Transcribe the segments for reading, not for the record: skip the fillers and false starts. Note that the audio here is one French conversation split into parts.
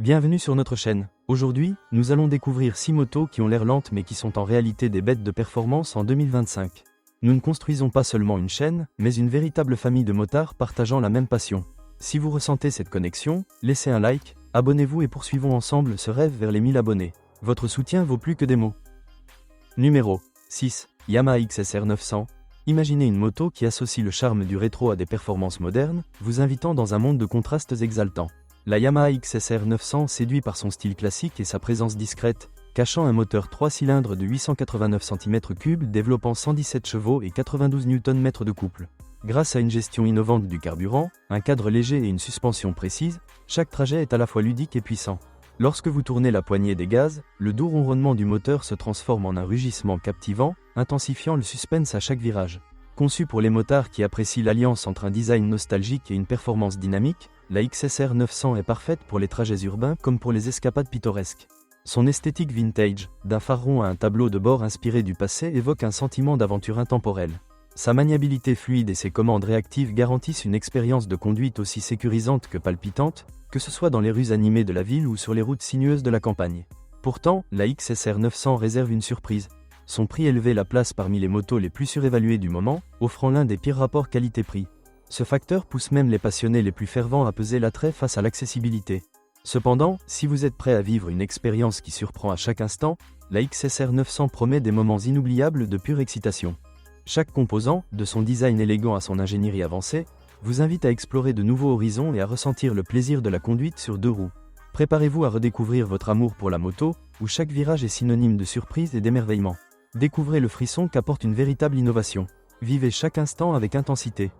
Bienvenue sur notre chaîne. Aujourd'hui, nous allons découvrir 6 motos qui ont l'air lentes mais qui sont en réalité des bêtes de performance en 2025. Nous ne construisons pas seulement une chaîne, mais une véritable famille de motards partageant la même passion. Si vous ressentez cette connexion, laissez un like, abonnez-vous et poursuivons ensemble ce rêve vers les 1000 abonnés. Votre soutien vaut plus que des mots. Numéro 6. Yamaha XSR 900. Imaginez une moto qui associe le charme du rétro à des performances modernes, vous invitant dans un monde de contrastes exaltants. La Yamaha XSR 900 séduit par son style classique et sa présence discrète, cachant un moteur 3 cylindres de 889 cm3 développant 117 chevaux et 92 Nm de couple. Grâce à une gestion innovante du carburant, un cadre léger et une suspension précise, chaque trajet est à la fois ludique et puissant. Lorsque vous tournez la poignée des gaz, le doux ronronnement du moteur se transforme en un rugissement captivant, intensifiant le suspense à chaque virage. Conçue pour les motards qui apprécient l'alliance entre un design nostalgique et une performance dynamique, la XSR 900 est parfaite pour les trajets urbains comme pour les escapades pittoresques. Son esthétique vintage, d'un phare rond à un tableau de bord inspiré du passé évoque un sentiment d'aventure intemporelle. Sa maniabilité fluide et ses commandes réactives garantissent une expérience de conduite aussi sécurisante que palpitante, que ce soit dans les rues animées de la ville ou sur les routes sinueuses de la campagne. Pourtant, la XSR 900 réserve une surprise. Son prix élevé la place parmi les motos les plus surévaluées du moment, offrant l'un des pires rapports qualité-prix. Ce facteur pousse même les passionnés les plus fervents à peser l'attrait face à l'accessibilité. Cependant, si vous êtes prêt à vivre une expérience qui surprend à chaque instant, la XSR 900 promet des moments inoubliables de pure excitation. Chaque composant, de son design élégant à son ingénierie avancée, vous invite à explorer de nouveaux horizons et à ressentir le plaisir de la conduite sur deux roues. Préparez-vous à redécouvrir votre amour pour la moto, où chaque virage est synonyme de surprise et d'émerveillement. Découvrez le frisson qu'apporte une véritable innovation. Vivez chaque instant avec intensité.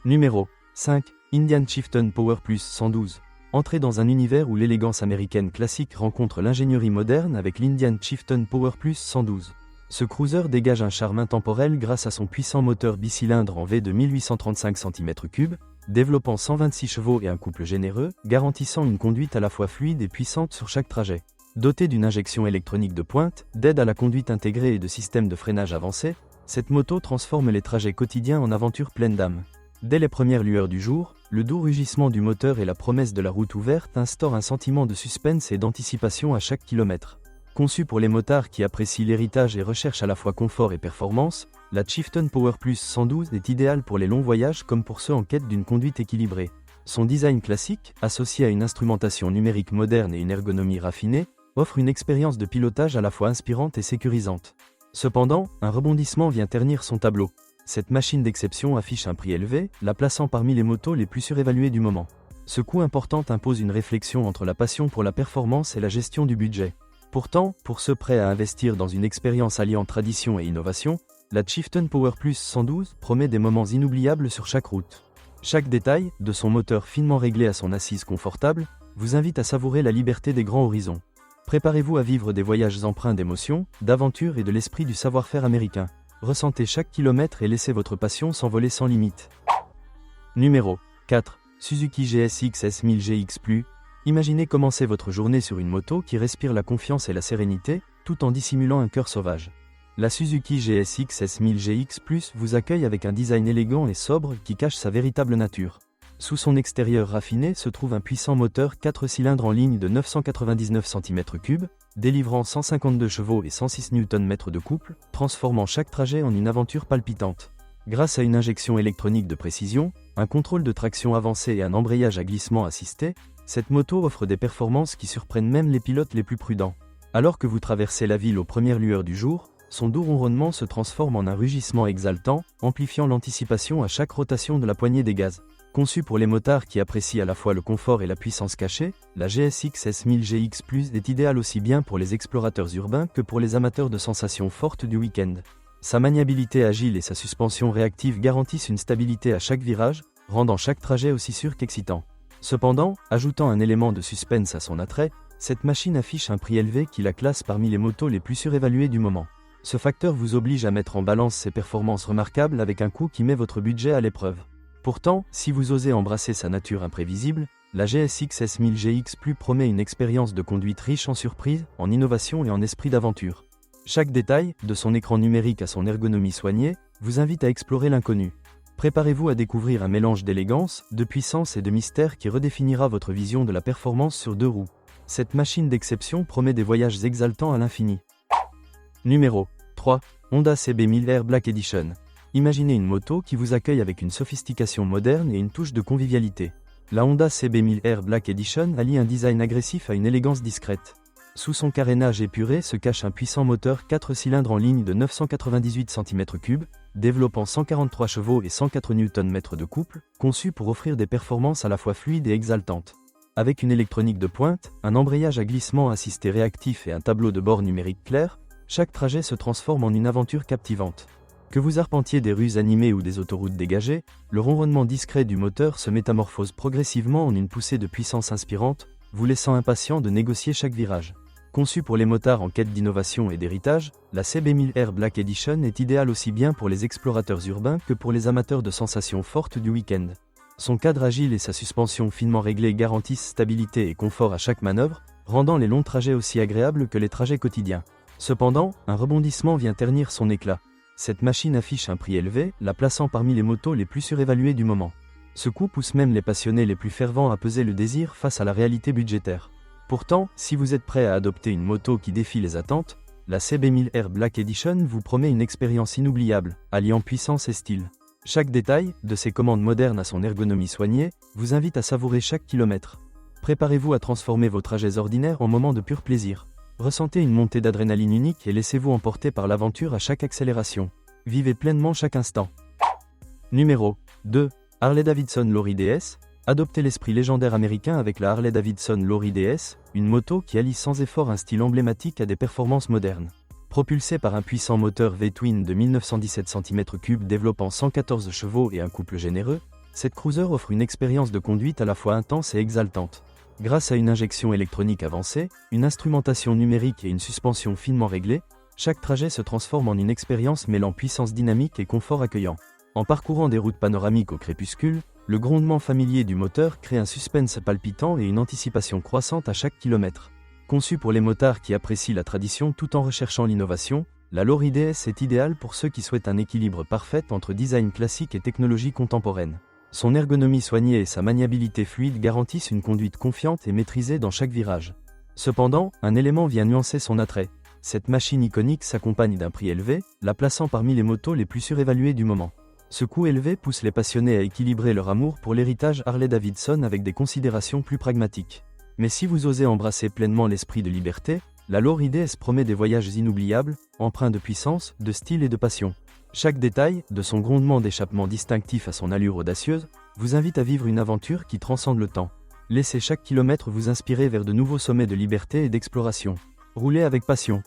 Numéro 5. Indian Chieftain Power Plus 112. Entrez dans un univers où l'élégance américaine classique rencontre l'ingénierie moderne avec l'Indian Chieftain Power Plus 112. Ce cruiser dégage un charme intemporel grâce à son puissant moteur bicylindre en V de 1835 cm3, développant 126 chevaux et un couple généreux, garantissant une conduite à la fois fluide et puissante sur chaque trajet. Dotée d'une injection électronique de pointe, d'aide à la conduite intégrée et de systèmes de freinage avancés, cette moto transforme les trajets quotidiens en aventures pleines d'âme. Dès les premières lueurs du jour, le doux rugissement du moteur et la promesse de la route ouverte instaurent un sentiment de suspense et d'anticipation à chaque kilomètre. Conçue pour les motards qui apprécient l'héritage et recherchent à la fois confort et performance, la Chieftain Power Plus 112 est idéale pour les longs voyages comme pour ceux en quête d'une conduite équilibrée. Son design classique, associé à une instrumentation numérique moderne et une ergonomie raffinée, offre une expérience de pilotage à la fois inspirante et sécurisante. Cependant, un rebondissement vient ternir son tableau. Cette machine d'exception affiche un prix élevé, la plaçant parmi les motos les plus surévaluées du moment. Ce coût important impose une réflexion entre la passion pour la performance et la gestion du budget. Pourtant, pour ceux prêts à investir dans une expérience alliant tradition et innovation, la Chieftain Power Plus 112 promet des moments inoubliables sur chaque route. Chaque détail, de son moteur finement réglé à son assise confortable, vous invite à savourer la liberté des grands horizons. Préparez-vous à vivre des voyages empreints d'émotion, d'aventure et de l'esprit du savoir-faire américain. Ressentez chaque kilomètre et laissez votre passion s'envoler sans limite. Numéro 4. Suzuki GSX S1000 GX+. Imaginez commencer votre journée sur une moto qui respire la confiance et la sérénité, tout en dissimulant un cœur sauvage. La Suzuki GSX S1000 GX+ vous accueille avec un design élégant et sobre qui cache sa véritable nature. Sous son extérieur raffiné se trouve un puissant moteur 4 cylindres en ligne de 999 cm3, délivrant 152 chevaux et 106 Nm de couple, transformant chaque trajet en une aventure palpitante. Grâce à une injection électronique de précision, un contrôle de traction avancé et un embrayage à glissement assisté, cette moto offre des performances qui surprennent même les pilotes les plus prudents. Alors que vous traversez la ville aux premières lueurs du jour, son doux ronronnement se transforme en un rugissement exaltant, amplifiant l'anticipation à chaque rotation de la poignée des gaz. Conçue pour les motards qui apprécient à la fois le confort et la puissance cachée, la GSX S1000 GX+ est idéale aussi bien pour les explorateurs urbains que pour les amateurs de sensations fortes du week-end. Sa maniabilité agile et sa suspension réactive garantissent une stabilité à chaque virage, rendant chaque trajet aussi sûr qu'excitant. Cependant, ajoutant un élément de suspense à son attrait, cette machine affiche un prix élevé qui la classe parmi les motos les plus surévaluées du moment. Ce facteur vous oblige à mettre en balance ses performances remarquables avec un coût qui met votre budget à l'épreuve. Pourtant, si vous osez embrasser sa nature imprévisible, la GSX S1000 GX+ promet une expérience de conduite riche en surprises, en innovation et en esprit d'aventure. Chaque détail, de son écran numérique à son ergonomie soignée, vous invite à explorer l'inconnu. Préparez-vous à découvrir un mélange d'élégance, de puissance et de mystère qui redéfinira votre vision de la performance sur deux roues. Cette machine d'exception promet des voyages exaltants à l'infini. Numéro 3. Honda CB1000 Air Black Edition. Imaginez une moto qui vous accueille avec une sophistication moderne et une touche de convivialité. La Honda CB1000 Air Black Edition allie un design agressif à une élégance discrète. Sous son carénage épuré se cache un puissant moteur 4 cylindres en ligne de 998 cm3, développant 143 chevaux et 104 Nm de couple, conçu pour offrir des performances à la fois fluides et exaltantes. Avec une électronique de pointe, un embrayage à glissement assisté réactif et un tableau de bord numérique clair, chaque trajet se transforme en une aventure captivante. Que vous arpentiez des rues animées ou des autoroutes dégagées, le ronronnement discret du moteur se métamorphose progressivement en une poussée de puissance inspirante, vous laissant impatient de négocier chaque virage. Conçue pour les motards en quête d'innovation et d'héritage, la CB1000 Air Black Edition est idéale aussi bien pour les explorateurs urbains que pour les amateurs de sensations fortes du week-end. Son cadre agile et sa suspension finement réglée garantissent stabilité et confort à chaque manœuvre, rendant les longs trajets aussi agréables que les trajets quotidiens. Cependant, un rebondissement vient ternir son éclat. Cette machine affiche un prix élevé, la plaçant parmi les motos les plus surévaluées du moment. Ce coût pousse même les passionnés les plus fervents à peser le désir face à la réalité budgétaire. Pourtant, si vous êtes prêt à adopter une moto qui défie les attentes, la CB1000 Air Black Edition vous promet une expérience inoubliable, alliant puissance et style. Chaque détail, de ses commandes modernes à son ergonomie soignée, vous invite à savourer chaque kilomètre. Préparez-vous à transformer vos trajets ordinaires en moments de pur plaisir. Ressentez une montée d'adrénaline unique et laissez-vous emporter par l'aventure à chaque accélération. Vivez pleinement chaque instant. Numéro 2. Harley-Davidson Lory DS. Adoptez l'esprit légendaire américain avec la Harley-Davidson Lory DS, une moto qui allie sans effort un style emblématique à des performances modernes. Propulsée par un puissant moteur V-twin de 1917 cm3 développant 114 chevaux et un couple généreux, cette cruiser offre une expérience de conduite à la fois intense et exaltante. Grâce à une injection électronique avancée, une instrumentation numérique et une suspension finement réglée, chaque trajet se transforme en une expérience mêlant puissance dynamique et confort accueillant. En parcourant des routes panoramiques au crépuscule, le grondement familier du moteur crée un suspense palpitant et une anticipation croissante à chaque kilomètre. Conçue pour les motards qui apprécient la tradition tout en recherchant l'innovation, la Lory DS est idéale pour ceux qui souhaitent un équilibre parfait entre design classique et technologie contemporaine. Son ergonomie soignée et sa maniabilité fluide garantissent une conduite confiante et maîtrisée dans chaque virage. Cependant, un élément vient nuancer son attrait. Cette machine iconique s'accompagne d'un prix élevé, la plaçant parmi les motos les plus surévaluées du moment. Ce coût élevé pousse les passionnés à équilibrer leur amour pour l'héritage Harley-Davidson avec des considérations plus pragmatiques. Mais si vous osez embrasser pleinement l'esprit de liberté, la Lory DS promet des voyages inoubliables, empreints de puissance, de style et de passion. Chaque détail, de son grondement d'échappement distinctif à son allure audacieuse, vous invite à vivre une aventure qui transcende le temps. Laissez chaque kilomètre vous inspirer vers de nouveaux sommets de liberté et d'exploration. Roulez avec passion.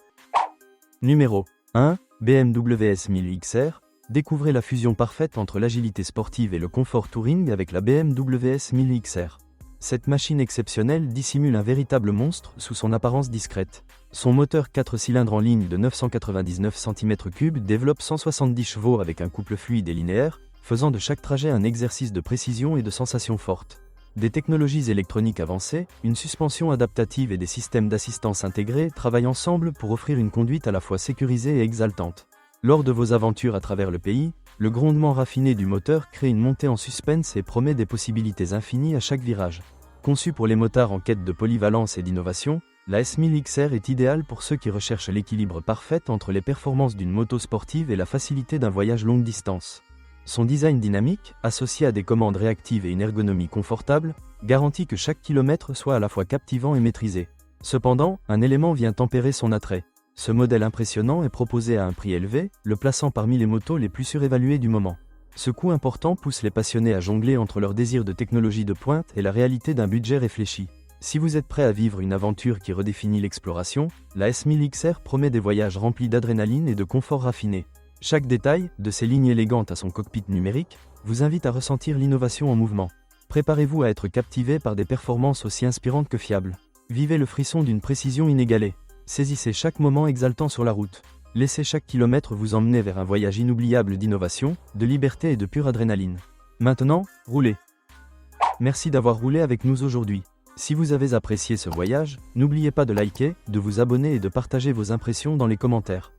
Numéro 1. BMW S1000 XR. Découvrez la fusion parfaite entre l'agilité sportive et le confort touring avec la BMW S1000 XR. Cette machine exceptionnelle dissimule un véritable monstre sous son apparence discrète. Son moteur 4 cylindres en ligne de 999 cm3 développe 170 chevaux avec un couple fluide et linéaire, faisant de chaque trajet un exercice de précision et de sensations fortes. Des technologies électroniques avancées, une suspension adaptative et des systèmes d'assistance intégrés travaillent ensemble pour offrir une conduite à la fois sécurisée et exaltante. Lors de vos aventures à travers le pays, le grondement raffiné du moteur crée une montée en suspense et promet des possibilités infinies à chaque virage. Conçue pour les motards en quête de polyvalence et d'innovation, la S1000 XR est idéale pour ceux qui recherchent l'équilibre parfait entre les performances d'une moto sportive et la facilité d'un voyage longue distance. Son design dynamique, associé à des commandes réactives et une ergonomie confortable, garantit que chaque kilomètre soit à la fois captivant et maîtrisé. Cependant, un élément vient tempérer son attrait. Ce modèle impressionnant est proposé à un prix élevé, le plaçant parmi les motos les plus surévaluées du moment. Ce coût important pousse les passionnés à jongler entre leur désir de technologie de pointe et la réalité d'un budget réfléchi. Si vous êtes prêt à vivre une aventure qui redéfinit l'exploration, la S1000 XR promet des voyages remplis d'adrénaline et de confort raffiné. Chaque détail, de ses lignes élégantes à son cockpit numérique, vous invite à ressentir l'innovation en mouvement. Préparez-vous à être captivé par des performances aussi inspirantes que fiables. Vivez le frisson d'une précision inégalée. Saisissez chaque moment exaltant sur la route. Laissez chaque kilomètre vous emmener vers un voyage inoubliable d'innovation, de liberté et de pure adrénaline. Maintenant, roulez. Merci d'avoir roulé avec nous aujourd'hui. Si vous avez apprécié ce voyage, n'oubliez pas de liker, de vous abonner et de partager vos impressions dans les commentaires.